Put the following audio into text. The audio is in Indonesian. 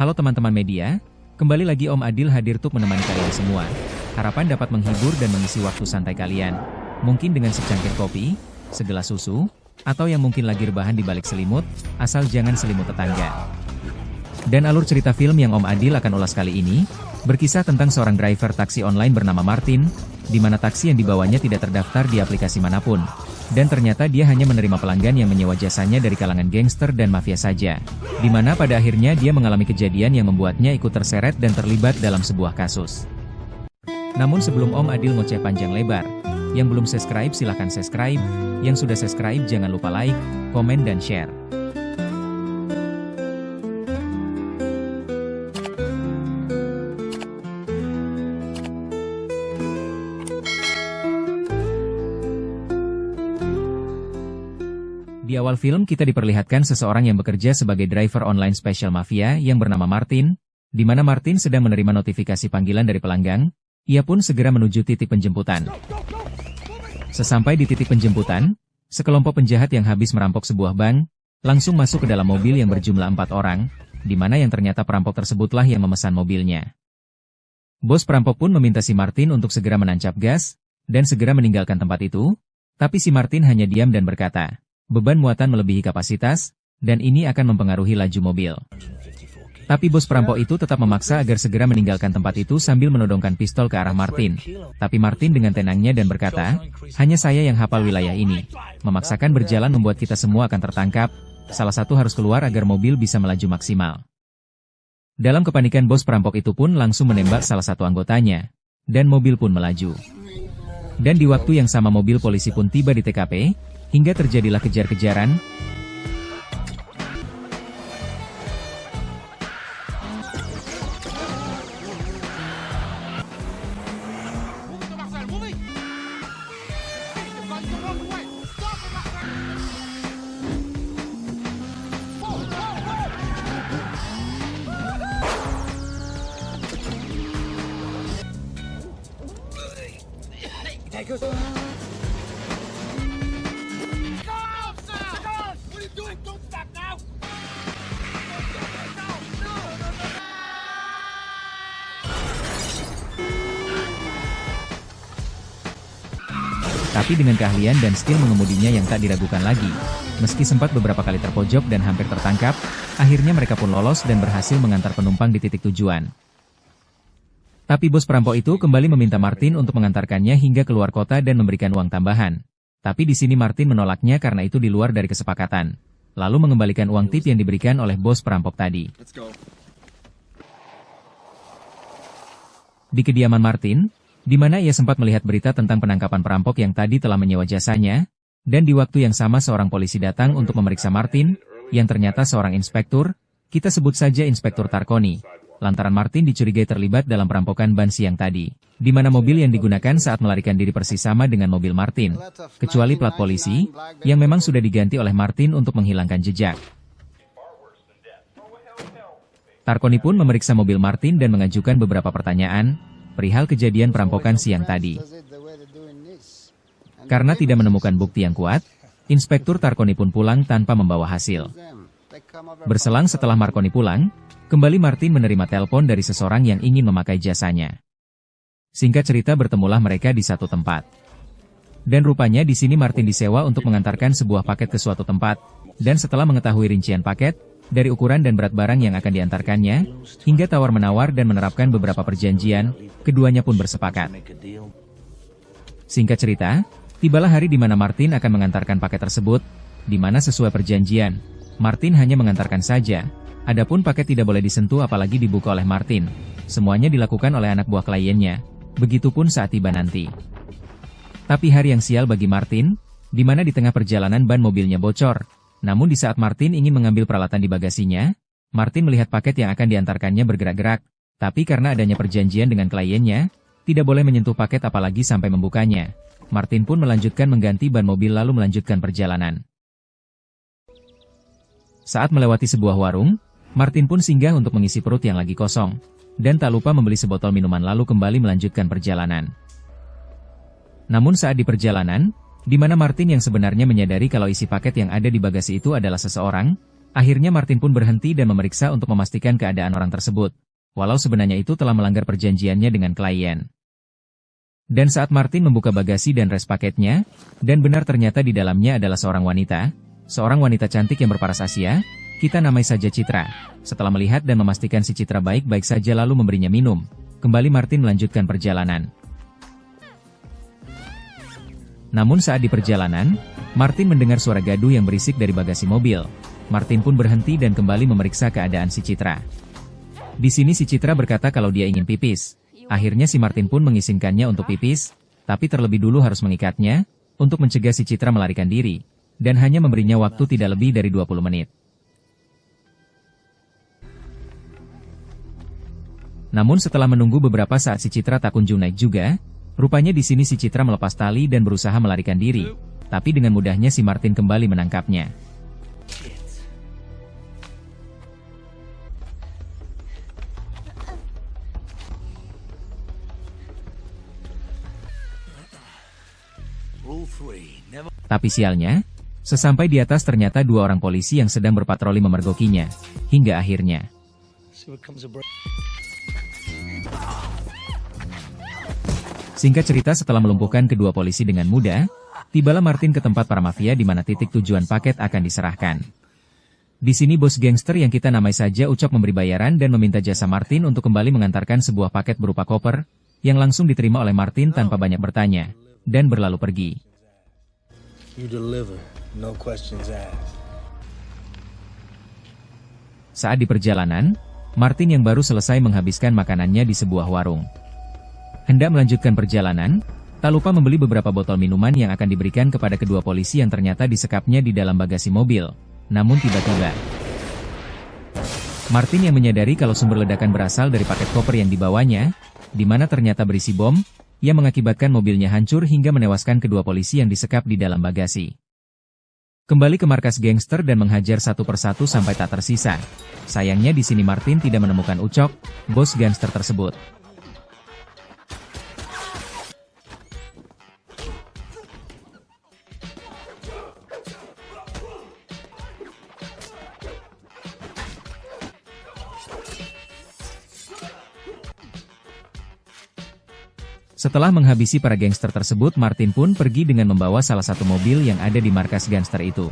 Halo teman-teman media, kembali lagi Om Adil hadir untuk menemani kalian semua. Harapan dapat menghibur dan mengisi waktu santai kalian. Mungkin dengan secangkir kopi, segelas susu, atau yang mungkin lagi rebahan di balik selimut, asal jangan selimut tetangga. Dan alur cerita film yang Om Adil akan ulas kali ini, berkisah tentang seorang driver taksi online bernama Martin, di mana taksi yang dibawanya tidak terdaftar di aplikasi manapun. Dan ternyata dia hanya menerima pelanggan yang menyewa jasanya dari kalangan gangster dan mafia saja. Di mana pada akhirnya dia mengalami kejadian yang membuatnya ikut terseret dan terlibat dalam sebuah kasus. Namun sebelum Om Adil ngoceh panjang lebar, yang belum subscribe silahkan subscribe, yang sudah subscribe jangan lupa like, komen dan share. Di awal film kita diperlihatkan seseorang yang bekerja sebagai driver online special mafia yang bernama Martin, di mana Martin sedang menerima notifikasi panggilan dari pelanggan, ia pun segera menuju titik penjemputan. Sesampai di titik penjemputan, sekelompok penjahat yang habis merampok sebuah bank, langsung masuk ke dalam mobil yang berjumlah 4 orang, di mana yang ternyata perampok tersebutlah yang memesan mobilnya. Bos perampok pun meminta si Martin untuk segera menancap gas, dan segera meninggalkan tempat itu, tapi si Martin hanya diam dan berkata, beban muatan melebihi kapasitas, dan ini akan mempengaruhi laju mobil. Tapi bos perampok itu tetap memaksa agar segera meninggalkan tempat itu sambil menodongkan pistol ke arah Martin. Tapi Martin dengan tenangnya dan berkata, hanya saya yang hafal wilayah ini. Memaksakan berjalan membuat kita semua akan tertangkap, salah satu harus keluar agar mobil bisa melaju maksimal. Dalam kepanikan bos perampok itu pun langsung menembak salah satu anggotanya, dan mobil pun melaju. Dan di waktu yang sama mobil polisi pun tiba di TKP, hingga terjadilah kejar-kejaran. Tapi dengan keahlian dan skill mengemudinya yang tak diragukan lagi, meski sempat beberapa kali terpojok dan hampir tertangkap, akhirnya mereka pun lolos dan berhasil mengantar penumpang di titik tujuan. Tapi bos perampok itu kembali meminta Martin untuk mengantarkannya hingga keluar kota dan memberikan uang tambahan. Tapi di sini Martin menolaknya karena itu di luar dari kesepakatan, lalu mengembalikan uang tip yang diberikan oleh bos perampok tadi. Di kediaman Martin, di mana ia sempat melihat berita tentang penangkapan perampok yang tadi telah menyewa jasanya, dan di waktu yang sama seorang polisi datang untuk memeriksa Martin, yang ternyata seorang inspektur, kita sebut saja Inspektur Tarkoni, lantaran Martin dicurigai terlibat dalam perampokan ban siang tadi, di mana mobil yang digunakan saat melarikan diri persis sama dengan mobil Martin, kecuali plat polisi, yang memang sudah diganti oleh Martin untuk menghilangkan jejak. Tarkoni pun memeriksa mobil Martin dan mengajukan beberapa pertanyaan, perihal kejadian perampokan siang tadi. Karena tidak menemukan bukti yang kuat, Inspektur Tarkoni pun pulang tanpa membawa hasil. Berselang setelah Markoni pulang, kembali Martin menerima telepon dari seseorang yang ingin memakai jasanya. Singkat cerita bertemulah mereka di satu tempat. Dan rupanya di sini Martin disewa untuk mengantarkan sebuah paket ke suatu tempat, dan setelah mengetahui rincian paket, dari ukuran dan berat barang yang akan diantarkannya, hingga tawar-menawar dan menerapkan beberapa perjanjian, keduanya pun bersepakat. Singkat cerita, tibalah hari di mana Martin akan mengantarkan paket tersebut, di mana sesuai perjanjian, Martin hanya mengantarkan saja, adapun paket tidak boleh disentuh apalagi dibuka oleh Martin. Semuanya dilakukan oleh anak buah kliennya, begitupun saat tiba nanti. Tapi hari yang sial bagi Martin, di mana di tengah perjalanan ban mobilnya bocor. Namun di saat Martin ingin mengambil peralatan di bagasinya, Martin melihat paket yang akan diantarkannya bergerak-gerak, tapi karena adanya perjanjian dengan kliennya, tidak boleh menyentuh paket apalagi sampai membukanya. Martin pun melanjutkan mengganti ban mobil lalu melanjutkan perjalanan. Saat melewati sebuah warung, Martin pun singgah untuk mengisi perut yang lagi kosong, dan tak lupa membeli sebotol minuman lalu kembali melanjutkan perjalanan. Namun saat di perjalanan, di mana Martin yang sebenarnya menyadari kalau isi paket yang ada di bagasi itu adalah seseorang, Akhirnya Martin pun berhenti dan memeriksa untuk memastikan keadaan orang tersebut, walau sebenarnya itu telah melanggar perjanjiannya dengan klien. Dan saat Martin membuka bagasi dan res paketnya, dan benar ternyata di dalamnya adalah seorang wanita cantik yang berparas Asia, kita namai saja Citra. Setelah melihat dan memastikan si Citra baik-baik saja lalu memberinya minum, kembali Martin melanjutkan perjalanan. Namun saat di perjalanan, Martin mendengar suara gaduh yang berisik dari bagasi mobil. Martin pun berhenti dan kembali memeriksa keadaan si Citra. Di sini si Citra berkata kalau dia ingin pipis. Akhirnya si Martin pun mengizinkannya untuk pipis, tapi terlebih dulu harus mengikatnya, untuk mencegah si Citra melarikan diri, dan hanya memberinya waktu tidak lebih dari 20 menit. Namun setelah menunggu beberapa saat si Citra tak kunjung naik juga, rupanya di sini si Citra melepas tali dan berusaha melarikan diri, tapi dengan mudahnya si Martin kembali menangkapnya. Tapi sialnya, sesampai di atas ternyata dua orang polisi yang sedang berpatroli memergokinya, hingga akhirnya. Singkat cerita setelah melumpuhkan kedua polisi dengan mudah, tibalah Martin ke tempat para mafia di mana titik tujuan paket akan diserahkan. Di sini bos gangster yang kita namai saja Ucok memberi bayaran dan meminta jasa Martin untuk kembali mengantarkan sebuah paket berupa koper, yang langsung diterima oleh Martin tanpa banyak bertanya, dan berlalu pergi. You deliver, no questions asked. Saat di perjalanan, Martin yang baru selesai menghabiskan makanannya di sebuah warung. Hendak melanjutkan perjalanan, tak lupa membeli beberapa botol minuman yang akan diberikan kepada kedua polisi yang ternyata disekapnya di dalam bagasi mobil. Namun tiba-tiba, Martin yang menyadari kalau sumber ledakan berasal dari paket koper yang dibawanya, di mana ternyata berisi bom, yang mengakibatkan mobilnya hancur hingga menewaskan kedua polisi yang disekap di dalam bagasi. Kembali ke markas gangster dan menghajar satu persatu sampai tak tersisa. Sayangnya di sini Martin tidak menemukan Ucok, bos gangster tersebut. Setelah menghabisi para gangster tersebut, Martin pun pergi dengan membawa salah satu mobil yang ada di markas gangster itu.